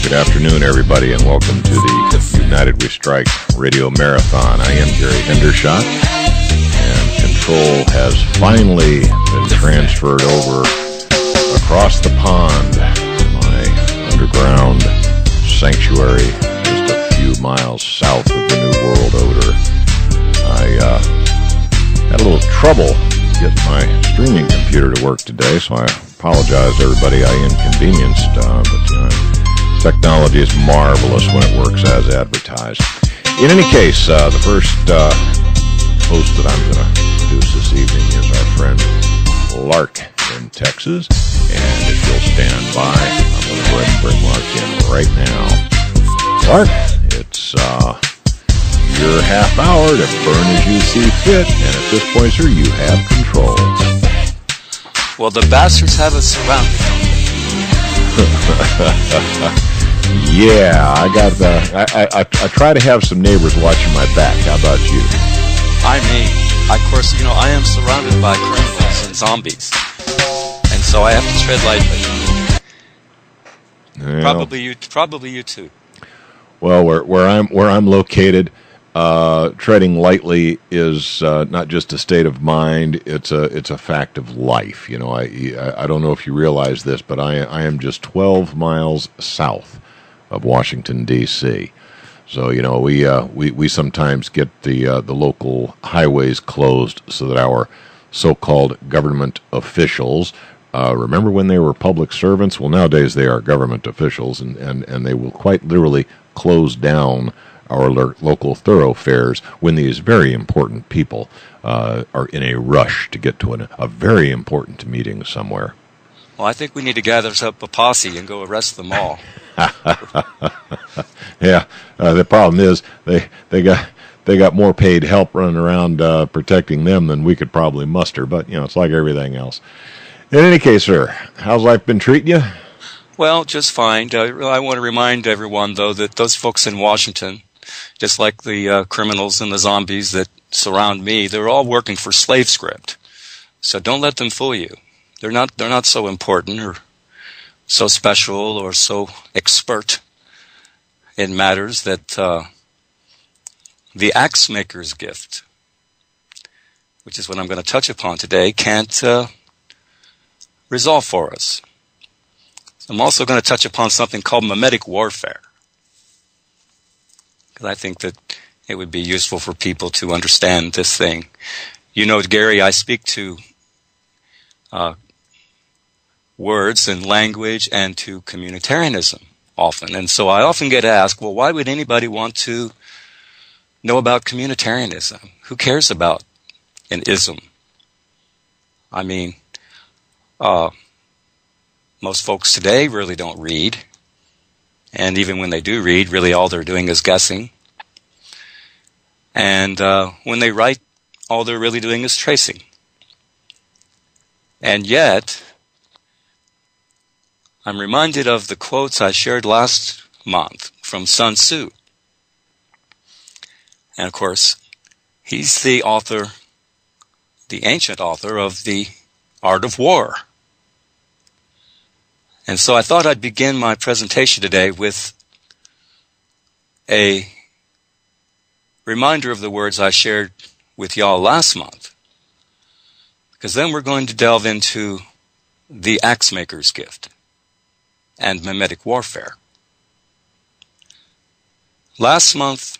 Good afternoon, everybody, and welcome to the United We Strike Radio Marathon. I am Gary Hendershot, and control has finally been transferred over across the pond to my underground sanctuary just a few miles south of the New World Odor. I had a little trouble getting my streaming computer to work today, so I apologize to everybody I inconvenienced, but technology is marvelous when it works as advertised. In any case, the first host that I'm going to introduce this evening is our friend Lark in Texas. And if you'll stand by, I'm going to go ahead and bring Lark in right now. Lark, it's your half hour to burn as you see fit. And at this point, sir, you have control. Well, the bastards have us surrounded. Yeah, I try to have some neighbors watching my back. How about you? I am surrounded by criminals and zombies, and so I have to tread lightly. Yeah. Probably you too. Well, where I'm located, treading lightly is not just a state of mind; it's a fact of life. You know, I don't know if you realize this, but I am just 12 miles south of Washington, D.C. So, you know, we sometimes get the local highways closed so that our so-called government officials, remember when they were public servants? Well, nowadays they are government officials, and they will quite literally close down our local thoroughfares when these very important people are in a rush to get to a very important meeting somewhere. Well, I think we need to gather up a posse and go arrest them all. Yeah, the problem is they got more paid help running around protecting them than we could probably muster. But you know, it's like everything else. In any case, sir, how's life been treating you? Well, just fine. I want to remind everyone, though, that those folks in Washington, just like the criminals and the zombies that surround me, they're all working for slave script. So don't let them fool you. They're not so important or so special or so expert in matters that the axe maker's gift, which is what I'm going to touch upon today, can't resolve for us. I'm also going to touch upon something called mimetic warfare, because I think that it would be useful for people to understand this thing. You know, Gary, I speak to words and language and to communitarianism often. And so I often get asked, well, why would anybody want to know about communitarianism? Who cares about an ism? I mean, most folks today really don't read. And even when they do read, really all they're doing is guessing. And when they write, all they're really doing is tracing. And yet, I'm reminded of the quotes I shared last month from Sun Tzu. And of course, he's the author, the ancient author of The Art of War. And so I thought I'd begin my presentation today with a reminder of the words I shared with y'all last month. Because then we're going to delve into the axe maker's gift and mimetic warfare. Last month,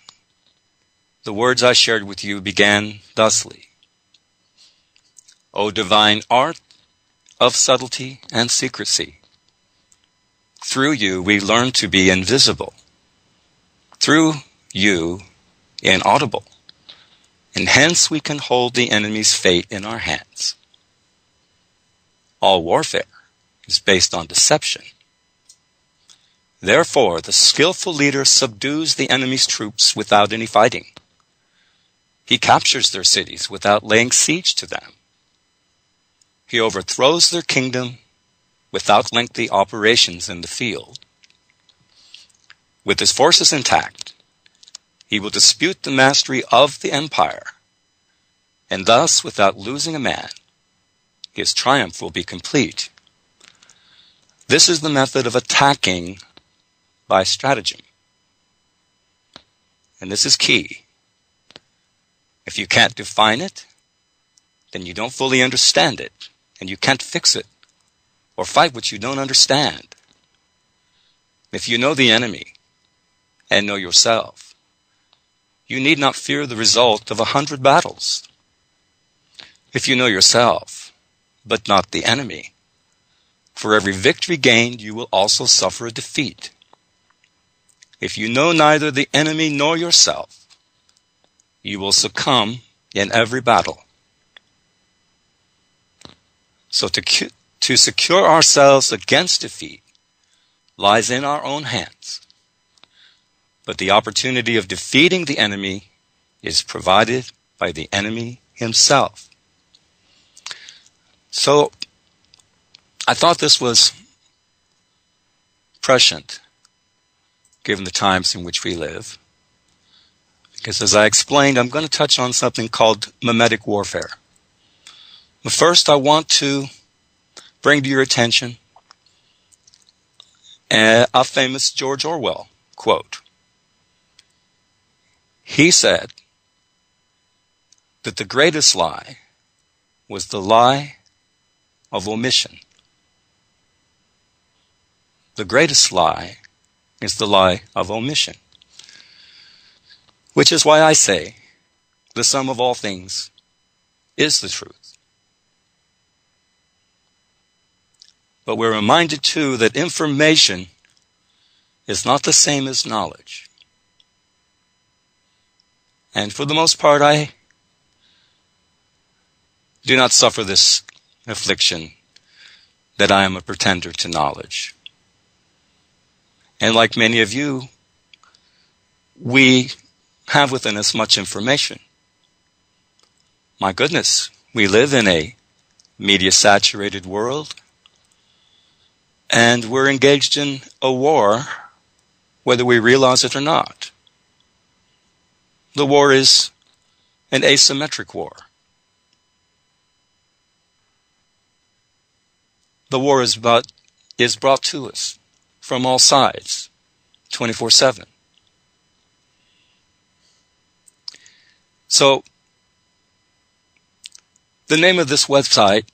the words I shared with you began thusly: O divine art of subtlety and secrecy, through you we learn to be invisible, through you inaudible, and hence we can hold the enemy's fate in our hands. All warfare is based on deception. Therefore, the skillful leader subdues the enemy's troops without any fighting. He captures their cities without laying siege to them. He overthrows their kingdom without lengthy operations in the field. With his forces intact, he will dispute the mastery of the empire, and thus, without losing a man, his triumph will be complete. This is the method of attacking by stratagem. And this is key. If you can't define it, then you don't fully understand it, and you can't fix it or fight what you don't understand. If you know the enemy and know yourself, you need not fear the result of 100 battles. If you know yourself, but not the enemy, for every victory gained, you will also suffer a defeat. If you know neither the enemy nor yourself, you will succumb in every battle. So to secure ourselves against defeat lies in our own hands. But the opportunity of defeating the enemy is provided by the enemy himself. So I thought this was prescient, given the times in which we live. Because as I explained, I'm going to touch on something called mimetic warfare. But first, I want to bring to your attention a famous George Orwell quote. He said that the greatest lie was the lie of omission. The greatest lie is the lie of omission. Which is why I say the sum of all things is the truth. But we're reminded too that information is not the same as knowledge. And for the most part, I do not suffer this affliction that I am a pretender to knowledge. And like many of you, we have within us much information. My goodness, we live in a media-saturated world, and we're engaged in a war, whether we realize it or not. The war is an asymmetric war. The war is brought to us from all sides, 24/7. So, the name of this website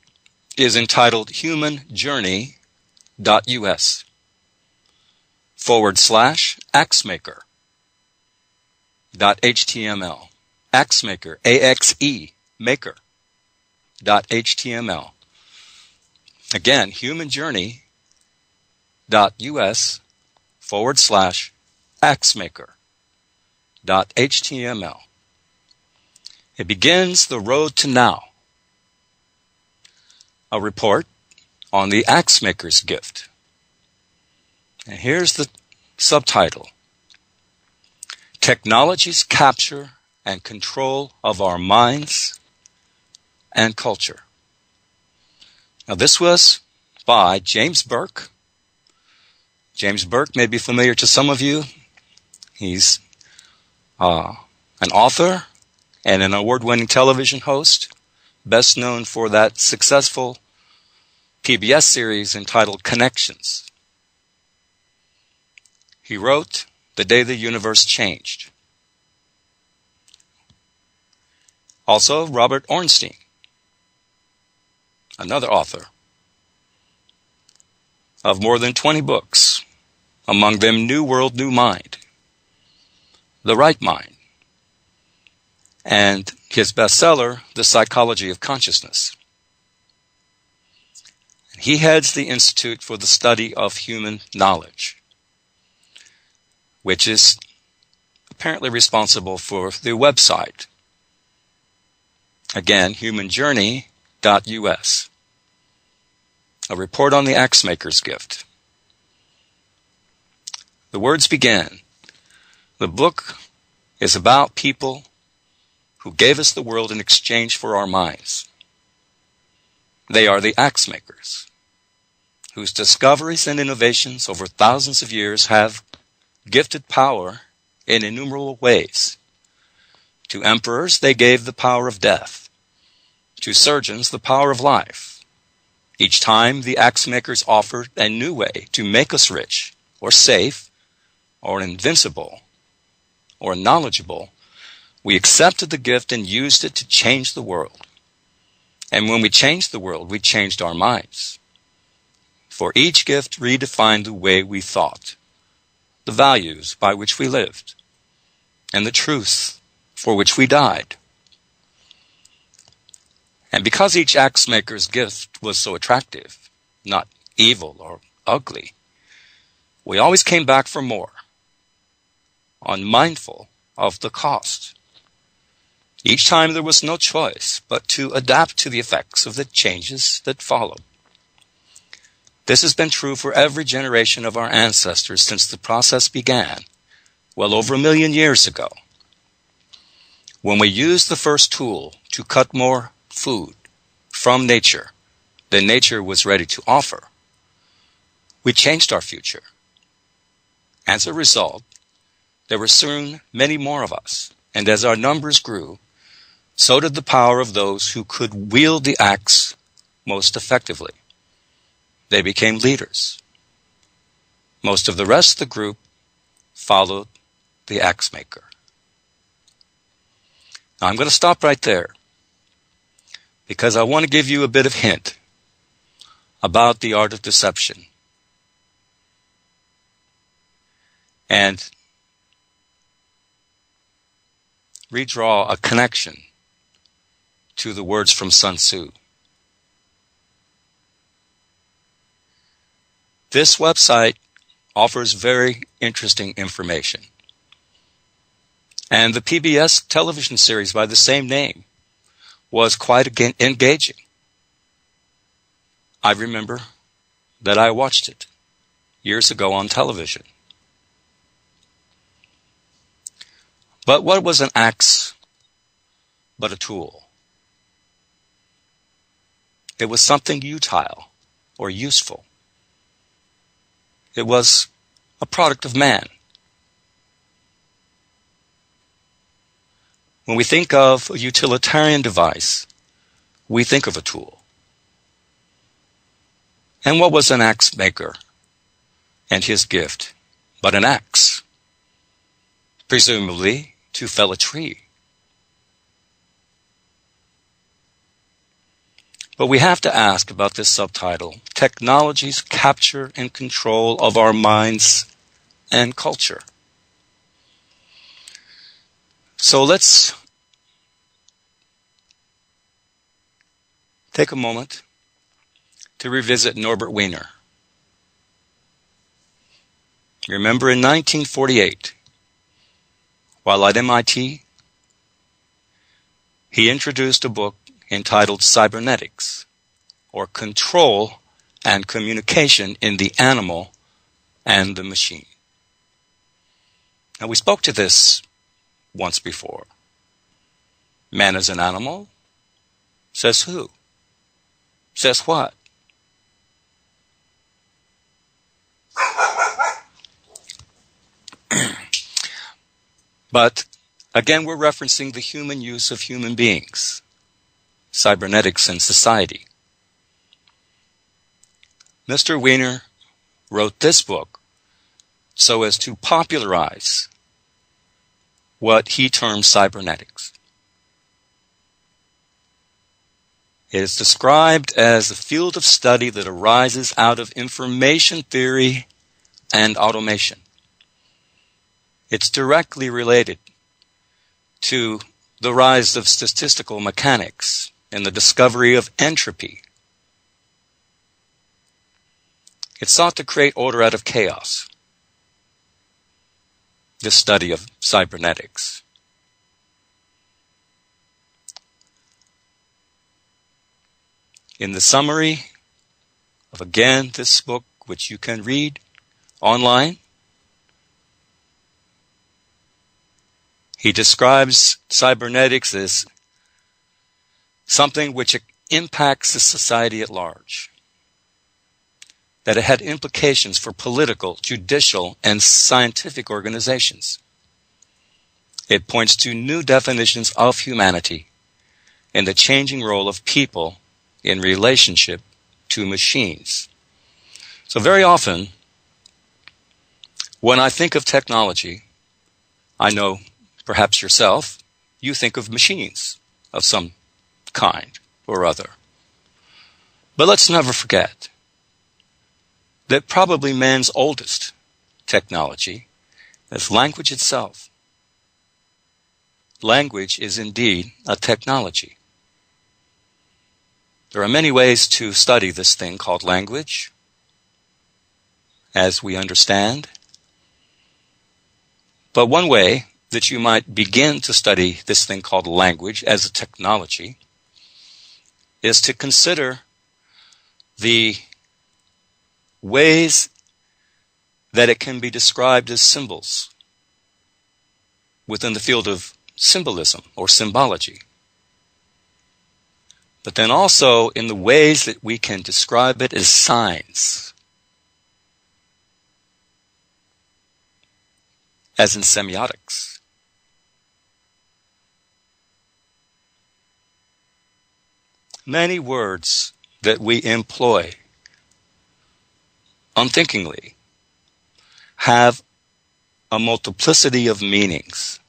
is entitled humanjourney.us/axemaker.html. Axemaker, A-X-E, maker.html. Again, humanjourney.us/axemaker.html. It begins the road to now. A report on the axe maker's gift. And here's the subtitle. Technology's capture and control of our minds and culture. Now this was by James Burke. James Burke may be familiar to some of you. He's an author and an award-winning television host, best known for that successful PBS series entitled Connections. He wrote The Day the Universe Changed. Also, Robert Ornstein, another author of more than 20 books, among them New World, New Mind, The Right Mind, and his bestseller, The Psychology of Consciousness. He heads the Institute for the Study of Human Knowledge, which is apparently responsible for the website. Again, humanjourney.us. A report on the axe maker's gift. The words begin. The book is about people who gave us the world in exchange for our minds. They are the axe makers, whose discoveries and innovations over thousands of years have gifted power in innumerable ways. To emperors, they gave the power of death. To surgeons, the power of life. Each time the axe makers offered a new way to make us rich, or safe, or invincible, or knowledgeable, we accepted the gift and used it to change the world. And when we changed the world, we changed our minds. For each gift redefined the way we thought, the values by which we lived, and the truth for which we died. And because each axe maker's gift was so attractive, not evil or ugly, we always came back for more, unmindful of the cost. Each time there was no choice but to adapt to the effects of the changes that followed. This has been true for every generation of our ancestors since the process began, well over 1 million years ago. When we used the first tool to cut more food from nature than nature was ready to offer, we changed our future. As a result, there were soon many more of us, and as our numbers grew, so did the power of those who could wield the axe most effectively. They became leaders. Most of the rest of the group followed the axe maker. Now I'm going to stop right there because I want to give you a bit of hint about the art of deception. And redraw a connection to the words from Sun Tzu. This website offers very interesting information. And the PBS television series by the same name was quite engaging. I remember that I watched it years ago on television. But what was an axe but a tool? It was something utile or useful. It was a product of man. When we think of a utilitarian device, we think of a tool. And what was an axe maker and his gift but an axe? Presumably to fell a tree. But we have to ask about this subtitle, Technology's Capture and Control of Our Minds and Culture. So let's take a moment to revisit Norbert Wiener. Remember in 1948, while at MIT, he introduced a book entitled Cybernetics, or Control and Communication in the Animal and the Machine. Now, we spoke to this once before. Man is an animal? Says who? Says what? But, again, we're referencing the human use of human beings. Cybernetics in society. Mr. Wiener wrote this book so as to popularize what he termed cybernetics. It is described as a field of study that arises out of information theory and automation. It's directly related to the rise of statistical mechanics and the discovery of entropy. It sought to create order out of chaos, this study of cybernetics. In the summary of, again, this book, which you can read online, he describes cybernetics as something which impacts the society at large, that it had implications for political, judicial, and scientific organizations. It points to new definitions of humanity and the changing role of people in relationship to machines. So very often, when I think of technology, I know perhaps yourself, you think of machines of some kind or other. But let's never forget that probably man's oldest technology is language itself. Language is indeed a technology. There are many ways to study this thing called language, as we understand. But one way that you might begin to study this thing called language as a technology is to consider the ways that it can be described as symbols within the field of symbolism or symbology. But then also in the ways that we can describe it as signs, as in semiotics. Many words that we employ unthinkingly have a multiplicity of meanings,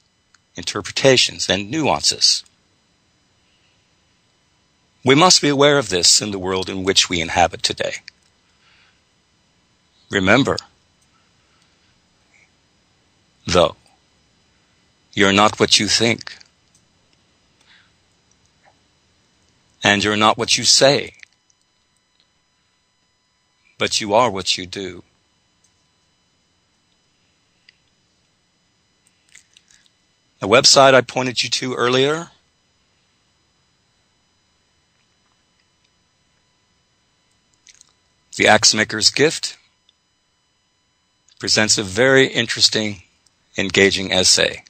interpretations, and nuances. We must be aware of this in the world in which we inhabit today. Remember, though, you're not what you think, and you're not what you say, but you are what you do. The website I pointed you to earlier, The Axe Maker's Gift, presents a very interesting, engaging essay.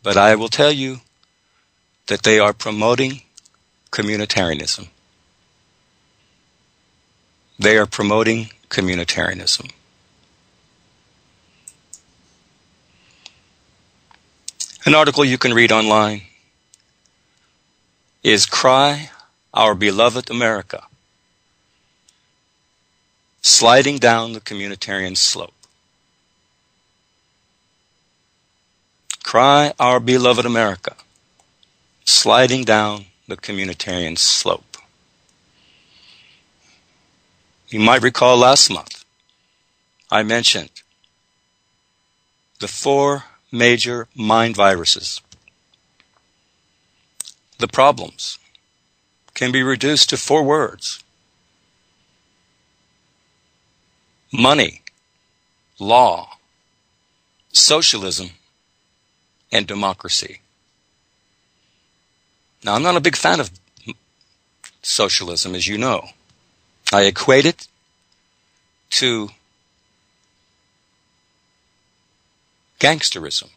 But I will tell you that they are promoting communitarianism. They are promoting communitarianism. An article you can read online is Cry, Our Beloved America, Sliding Down the Communitarian Slope. Cry, Our Beloved America, Sliding Down the Communitarian Slope. You might recall last month I mentioned the 4 major mind viruses. The problems can be reduced to 4 words: money, law, socialism, and democracy. Now, I'm not a big fan of socialism, as you know. I equate it to gangsterism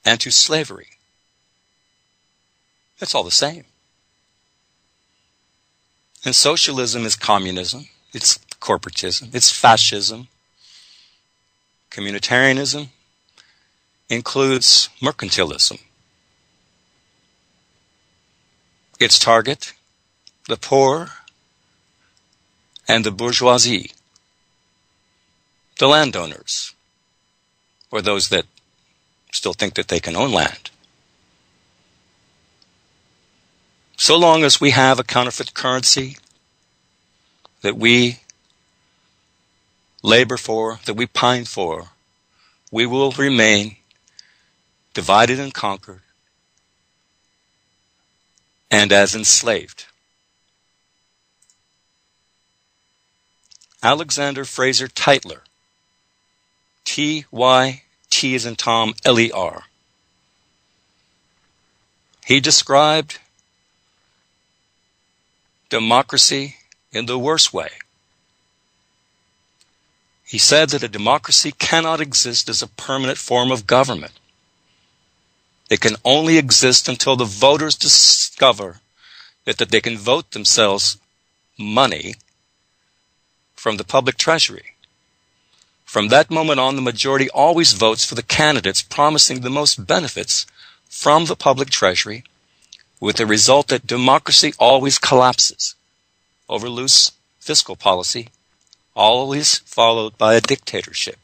and to slavery. That's all the same. And socialism is communism, it's corporatism, it's fascism. Communitarianism includes mercantilism. Its target, the poor and the bourgeoisie, the landowners, or those that still think that they can own land. So long as we have a counterfeit currency that we labor for, that we pine for, we will remain divided and conquered and as enslaved. Alexander Fraser Tytler, T-Y-T as in Tom, L-E-R. He described democracy in the worst way. He said that a democracy cannot exist as a permanent form of government. It can only exist until the voters discover that they can vote themselves money from the public treasury. From that moment on, the majority always votes for the candidates promising the most benefits from the public treasury, with the result that democracy always collapses over loose fiscal policy, always followed by a dictatorship.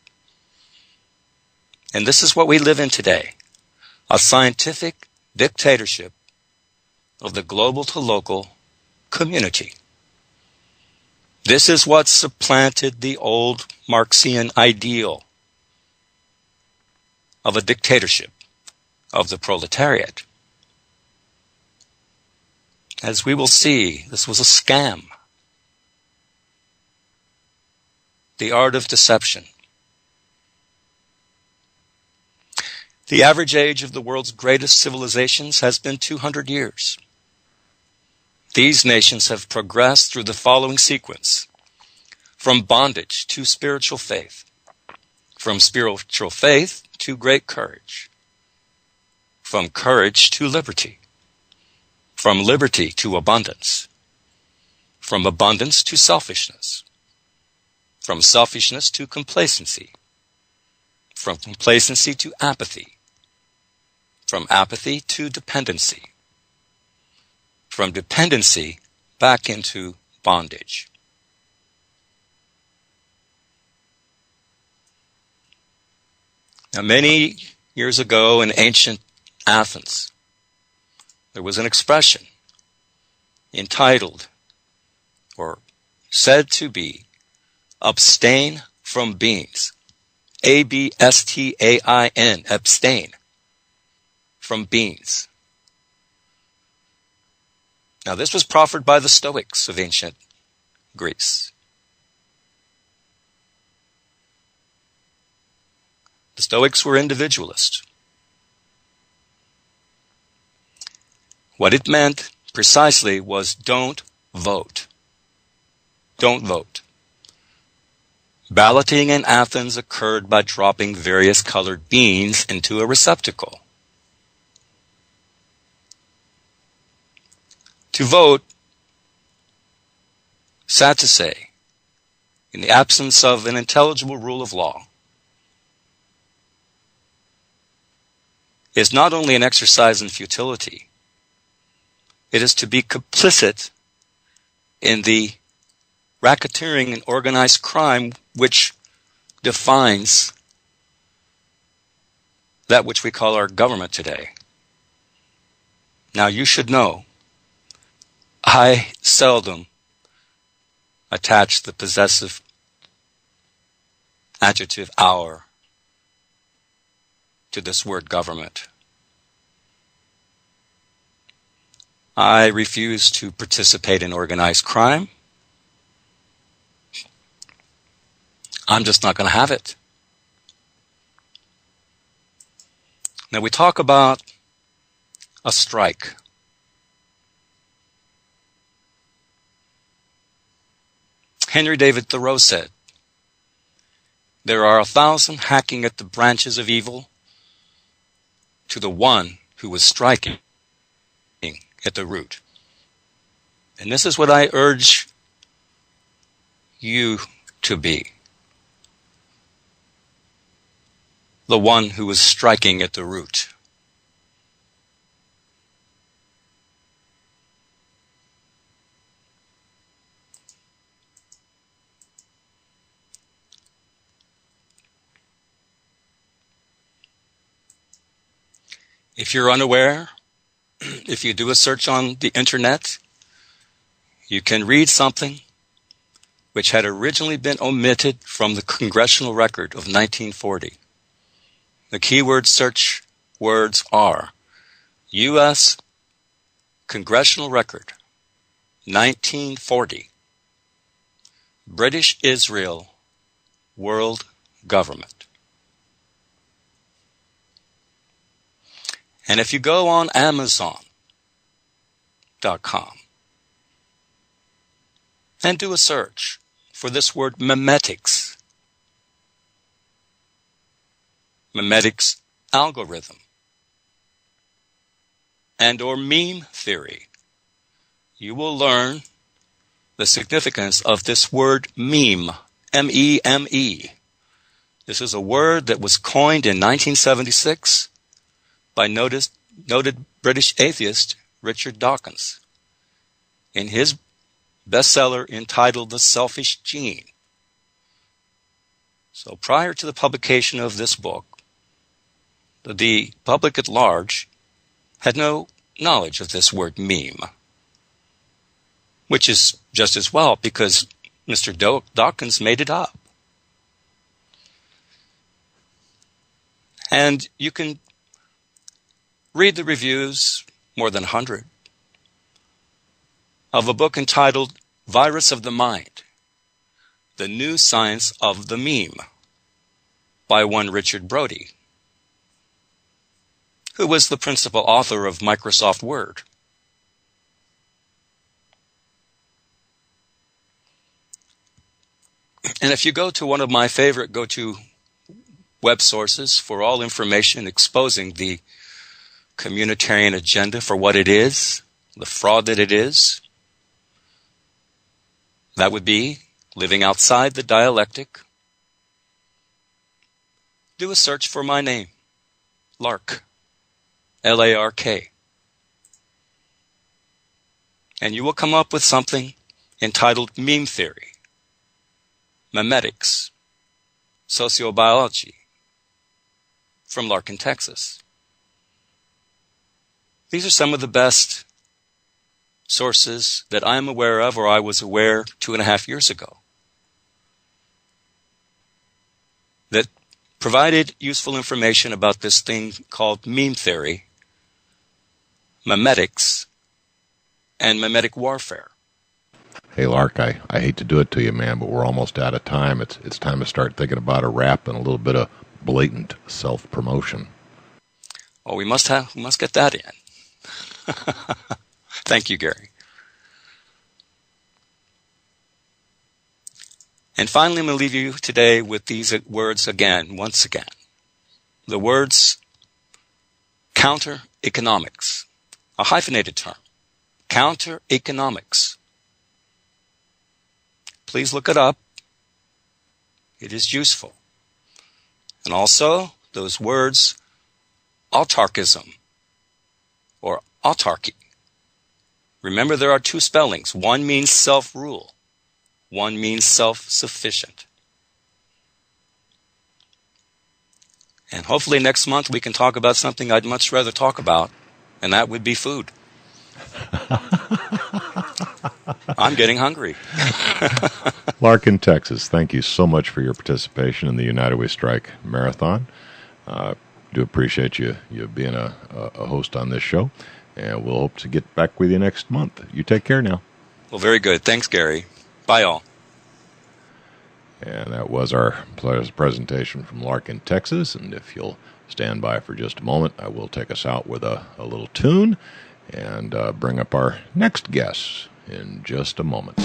And this is what we live in today, a scientific dictatorship of the global to local community. This is what supplanted the old Marxian ideal of a dictatorship of the proletariat. As we will see, this was a scam. The art of deception. The average age of the world's greatest civilizations has been 200 years. These nations have progressed through the following sequence: from bondage to spiritual faith, from spiritual faith to great courage, from courage to liberty, from liberty to abundance, from abundance to selfishness, from selfishness to complacency, from complacency to apathy, from apathy to dependency, from dependency back into bondage. Now, many years ago in ancient Athens, there was an expression entitled, or said to be, abstain from beans. A-B-S-T-A-I-N, abstain from beans. Now, this was proffered by the Stoics of ancient Greece. The Stoics were individualists. What it meant precisely was don't vote. Don't vote. Balloting in Athens occurred by dropping various colored beans into a receptacle. To vote, sad to say, in the absence of an intelligible rule of law, is not only an exercise in futility, it is to be complicit in the racketeering and organized crime which defines that which we call our government today. Now, you should know, I seldom attach the possessive adjective our to this word government. I refuse to participate in organized crime. I'm just not going to have it. Now, we talk about a strike. Henry David Thoreau said, "There are 1,000 hacking at the branches of evil to the one who was striking at the root." And this is what I urge you to be. The one who was striking at the root. If you're unaware, if you do a search on the internet, you can read something which had originally been omitted from the congressional record of 1940. The keyword search words are U.S. Congressional Record, 1940, British Israel, World Government. And if you go on Amazon.com and do a search for this word memetics algorithm, and or meme theory, you will learn the significance of this word meme, M-E-M-E. This is a word that was coined in 1976 by noted British atheist Richard Dawkins in his bestseller entitled The Selfish Gene. So prior to the publication of this book, the public at large had no knowledge of this word meme, which is just as well because Mr. Dawkins made it up. And you can read the reviews, more than 100, of a book entitled Virus of the Mind, The New Science of the Meme, by one Richard Brody, who was the principal author of Microsoft Word. And if you go to one of my favorite go-to web sources for all information exposing the communitarian agenda for what it is, the fraud that it is, that would be living outside the dialectic. Do a search for my name, Lark, L-A-R-K. And you will come up with something entitled Meme Theory, Memetics, Sociobiology, from Lark in Texas. These are some of the best sources that I am aware of, or I was aware 2.5 years ago, that provided useful information about this thing called meme theory, memetics, and memetic warfare. Hey, Lark, I hate to do it to you, man, but we're almost out of time. It's time to start thinking about a rap and a little bit of blatant self-promotion. Oh, we must get that in. Thank you, Gary. And finally, I'm going to leave you today with these words once again. The words counter-economics, a hyphenated term. Counter-economics. Please look it up. It is useful. And also, those words autarkism or autarky. Remember, there are two spellings. One means self-rule. One means self-sufficient. And hopefully next month we can talk about something I'd much rather talk about, and that would be food. I'm getting hungry. Lark in Texas, thank you so much for your participation in the United We Strike Marathon. Do appreciate you being a host on this show, and we'll hope to get back with you next month. You take care now. Well, very good. Thanks, Gary. Bye, all. And that was our presentation from Lark in Texas, and if you'll stand by for just a moment, I will take us out with a little tune and bring up our next guests in just a moment.